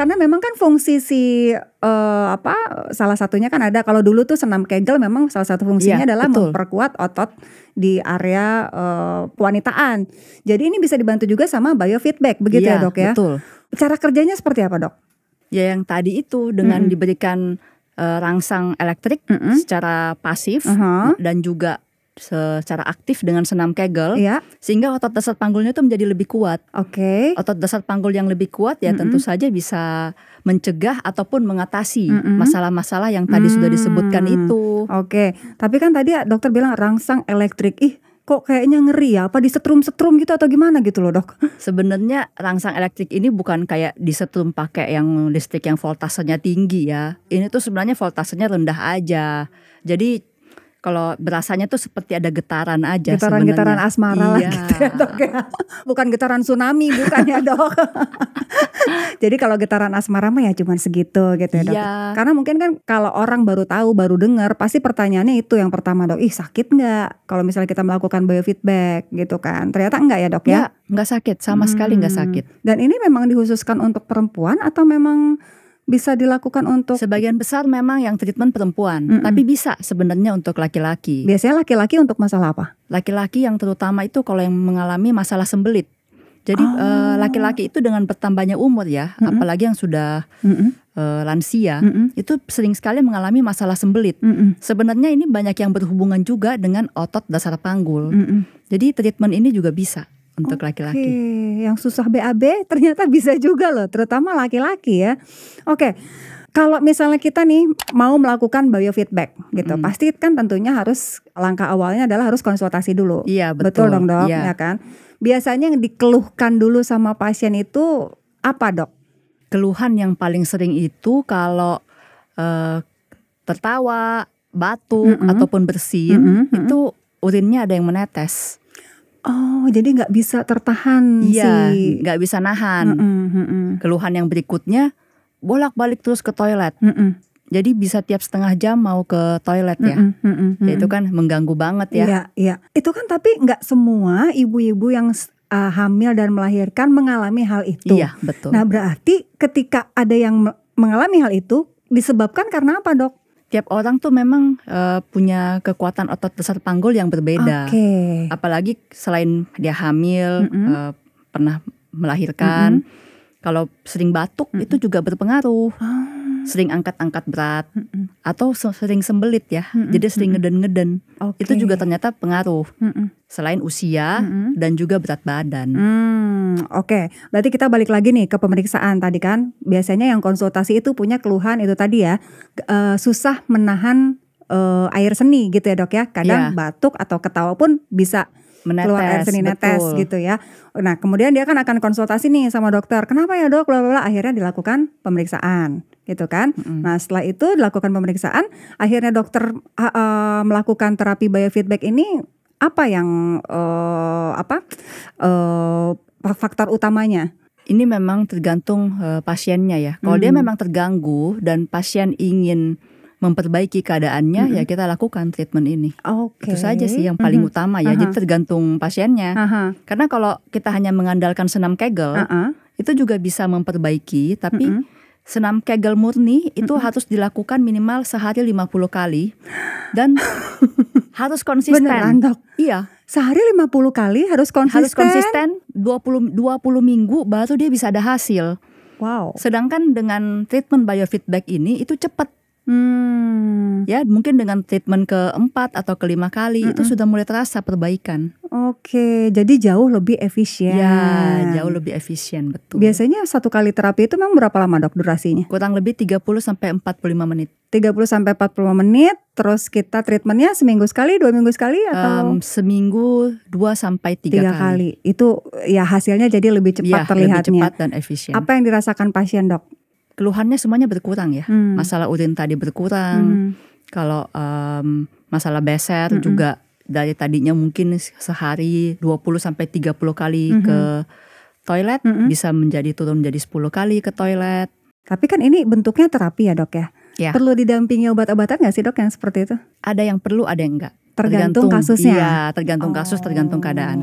karena memang kan fungsi salah satunya kan ada, kalau dulu tuh senam Kegel memang salah satu fungsinya Iya, adalah betul. memperkuat otot di area kewanitaan. Jadi ini bisa dibantu juga sama biofeedback, begitu ya Iya, dok ya? betul. Cara kerjanya seperti apa dok? Ya yang tadi itu dengan diberikan rangsang elektrik secara pasif dan juga secara aktif dengan senam Kegel, Iya. sehingga otot dasar panggulnya itu menjadi lebih kuat. Oke. Otot dasar panggul yang lebih kuat ya tentu saja bisa mencegah ataupun mengatasi masalah-masalah yang tadi sudah disebutkan itu. Oke, tapi kan tadi dokter bilang rangsang elektrik. Ih, kok kayaknya ngeri ya? Apa disetrum-setrum gitu atau gimana gitu loh dok? Sebenarnya rangsang elektrik ini bukan kayak disetrum pakai yang listrik yang voltasenya tinggi ya. Ini tuh sebenarnya voltasenya rendah aja. Jadi kalau berasanya tuh seperti ada getaran aja. Getaran-getaran asmara lah Iya. gitu ya dok ya. Bukan getaran tsunami, bukan ya dok. Jadi kalau getaran asmara mah ya cuman segitu gitu ya dok. Iya. Karena mungkin kan kalau orang baru tahu, baru dengar, pasti pertanyaannya itu yang pertama dok. Ih, sakit nggak kalau misalnya kita melakukan biofeedback gitu kan? Ternyata enggak ya dok ya? Ya, nggak sakit, sama sekali nggak sakit. Dan ini memang dikhususkan untuk perempuan atau memang bisa dilakukan untuk? Sebagian besar memang yang treatment perempuan, tapi bisa sebenarnya untuk laki-laki. Biasanya laki-laki untuk masalah apa? Laki-laki yang terutama itu kalau yang mengalami masalah sembelit. Jadi laki-laki itu dengan bertambahnya umur ya, apalagi yang sudah lansia, itu sering sekali mengalami masalah sembelit. Sebenarnya ini banyak yang berhubungan juga dengan otot dasar panggul. Jadi treatment ini juga bisa untuk laki-laki. Oke, yang susah BAB ternyata bisa juga loh, terutama laki-laki ya. Oke, kalau misalnya kita nih mau melakukan biofeedback gitu, pasti kan tentunya harus langkah awalnya adalah harus konsultasi dulu. Iya, betul. Betul dong dok, Iya. ya kan? Biasanya yang dikeluhkan dulu sama pasien itu apa dok? Keluhan yang paling sering itu kalau tertawa, batuk ataupun bersin, itu urinnya ada yang menetes. Oh, jadi nggak bisa tertahan Iya, sih. nggak bisa nahan. Keluhan yang berikutnya bolak-balik terus ke toilet. Jadi bisa tiap setengah jam mau ke toilet ya. Ya itu kan mengganggu banget ya. Iya, iya. Itu kan tapi nggak semua ibu-ibu yang hamil dan melahirkan mengalami hal itu. Iya, betul. Nah, berarti ketika ada yang mengalami hal itu disebabkan karena apa, dok? Tiap orang tuh memang punya kekuatan otot dasar panggul yang berbeda. Oke. Apalagi selain dia hamil, pernah melahirkan, kalau sering batuk itu juga berpengaruh. Sering angkat-angkat berat atau sering sembelit ya, jadi sering ngeden-ngeden. Oke. Itu juga ternyata pengaruh. Selain usia dan juga berat badan. Oke, berarti kita balik lagi nih ke pemeriksaan tadi kan. Biasanya yang konsultasi itu punya keluhan itu tadi ya, susah menahan air seni gitu ya dok ya. Kadang batuk atau ketawa pun bisa keluar air seni netes gitu ya. Nah kemudian dia kan akan konsultasi nih sama dokter. Kenapa ya dok? Bla akhirnya dilakukan pemeriksaan gitu kan. Nah setelah itu dilakukan pemeriksaan, akhirnya dokter melakukan terapi biofeedback ini apa yang faktor utamanya? Ini memang tergantung pasiennya ya. Kalau dia memang terganggu dan pasien ingin memperbaiki keadaannya, ya kita lakukan treatment ini. Oke. Itu saja sih yang paling utama ya. Jadi tergantung pasiennya. Karena kalau kita hanya mengandalkan senam Kegel, itu juga bisa memperbaiki. Tapi senam Kegel murni itu harus dilakukan minimal sehari 50 kali. Dan harus konsisten. Beneran dok? Iya. Sehari 50 kali harus konsisten? Harus konsisten 20 minggu baru dia bisa ada hasil. Wow. Sedangkan dengan treatment biofeedback ini itu cepat. Ya mungkin dengan treatment keempat atau kelima kali itu sudah mulai terasa perbaikan. Oke, jadi jauh lebih efisien. Ya, jauh lebih efisien, betul. Biasanya satu kali terapi itu memang berapa lama dok durasinya? Kurang lebih 30-45 menit. 30-45 menit, terus kita treatmentnya seminggu sekali, 2 minggu sekali atau? Seminggu 2-3 kali. Itu ya hasilnya jadi lebih cepat terlihatnya. Lebih cepat dan efisien. Apa yang dirasakan pasien dok? Keluhannya semuanya berkurang ya. Masalah urin tadi berkurang. Kalau masalah beser juga dari tadinya mungkin sehari 20-30 kali ke toilet bisa turun menjadi 10 kali ke toilet. Tapi kan ini bentuknya terapi ya dok ya. Ya. Perlu didampingi obat-obatan gak sih dok yang seperti itu? Ada yang perlu, ada yang enggak. Tergantung kasusnya. Iya, tergantung kasus, tergantung keadaan.